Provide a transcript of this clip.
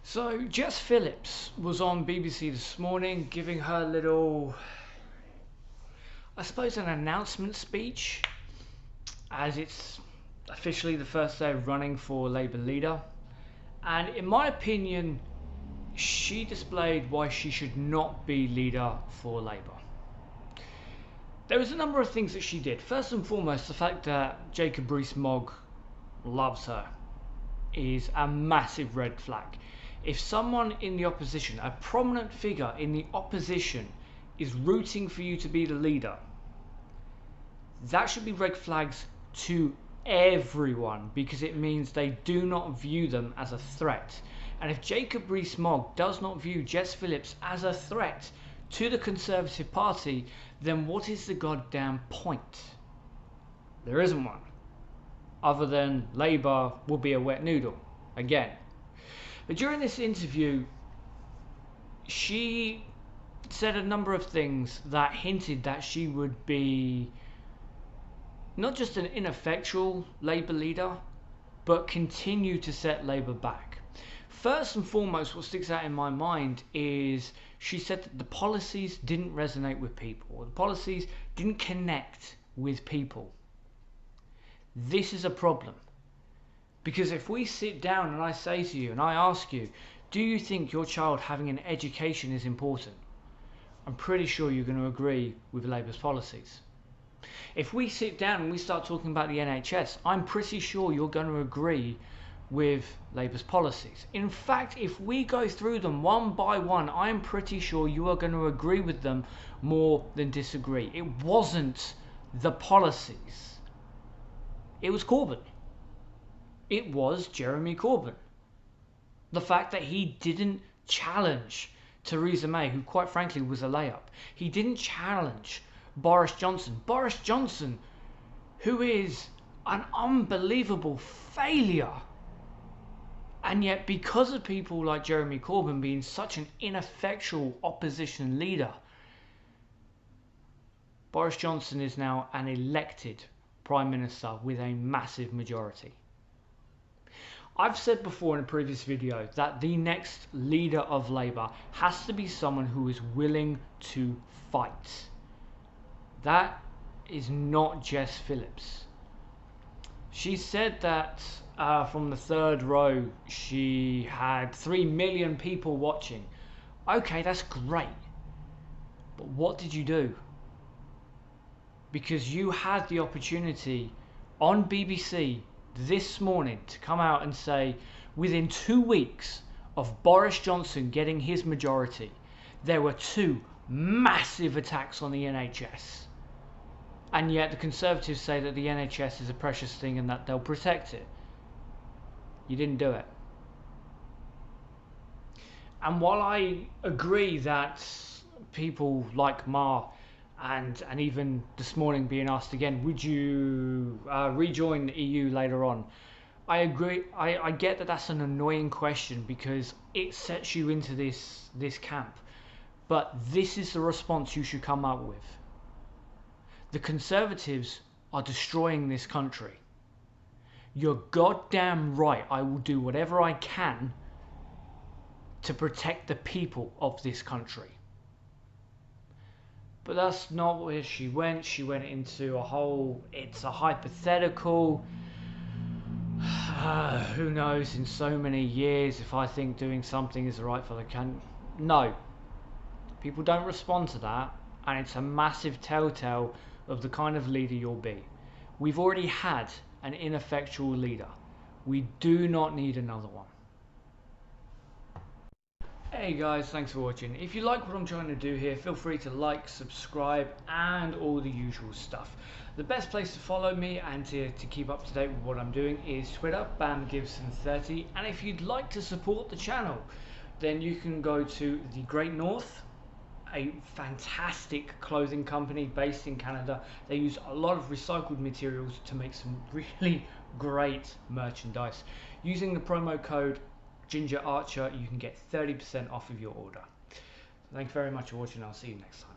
So Jess Phillips was on BBC this morning giving her little, I suppose, an announcement speech, as it's officially the first day of running for Labour leader. And in my opinion, she displayed why she should not be leader for Labour. There was a number of things that she did. First and foremost, the fact that Jacob Rees-Mogg loves her is a massive red flag. If someone in the opposition, a prominent figure in the opposition, is rooting for you to be the leader, that should be red flags to everyone, because it means they do not view them as a threat. And if Jacob Rees-Mogg does not view Jess Phillips as a threat to the Conservative Party, then what is the goddamn point? There isn't one, other than Labour will be a wet noodle again. But during this interview, she said a number of things that hinted that she would be not just an ineffectual Labour leader, but continue to set Labour back. First and foremost, what sticks out in my mind is she said that the policies didn't resonate with people. The policies didn't connect with people. This is a problem. Because if we sit down and I say to you and I ask you, do you think your child having an education is important? I'm pretty sure you're going to agree with Labour's policies. If we sit down and we start talking about the NHS, I'm pretty sure you're going to agree with Labour's policies. In fact, if we go through them one by one, I'm pretty sure you are going to agree with them more than disagree. It wasn't the policies. It was Corbyn. It was Jeremy Corbyn. The fact that he didn't challenge Theresa May, who quite frankly was a layup. He didn't challenge Boris Johnson. Boris Johnson, who is an unbelievable failure. And yet, because of people like Jeremy Corbyn being such an ineffectual opposition leader, Boris Johnson is now an elected Prime Minister with a massive majority. I've said before in a previous video that the next leader of Labour has to be someone who is willing to fight. That is not Jess Phillips. She said that from the third row she had 3 million people watching. Okay, that's great. But what did you do? Because you had the opportunity on BBC this morning to come out and say, within 2 weeks of Boris Johnson getting his majority, there were 2 massive attacks on the NHS. And yet the Conservatives say that the NHS is a precious thing and that they'll protect it. You didn't do it. And while I agree that people like Ma and even this morning being asked again, would you rejoin the EU later on? I agree. I get that that's an annoying question because it sets you into this camp. But this is the response you should come up with. The Conservatives are destroying this country. You're goddamn right. I will do whatever I can to protect the people of this country. But that's not where she went. She went into a whole, it's a hypothetical. Who knows in so many years if I think doing something is right for the country. No. People don't respond to that. And it's a massive telltale of the kind of leader you'll be. We've already had an ineffectual leader. We do not need another one. Hey guys, thanks for watching. If you like what I'm trying to do here, feel free to like, subscribe and all the usual stuff. The best place to follow me and to keep up to date with what I'm doing is Twitter, BamGibson30. And if you'd like to support the channel, then you can go to The Great North, a fantastic clothing company based in Canada. They use a lot of recycled materials to make some really great merchandise. Using the promo code Ginger Archer, you can get 30% off of your order. Thanks very much for watching. I'll see you next time.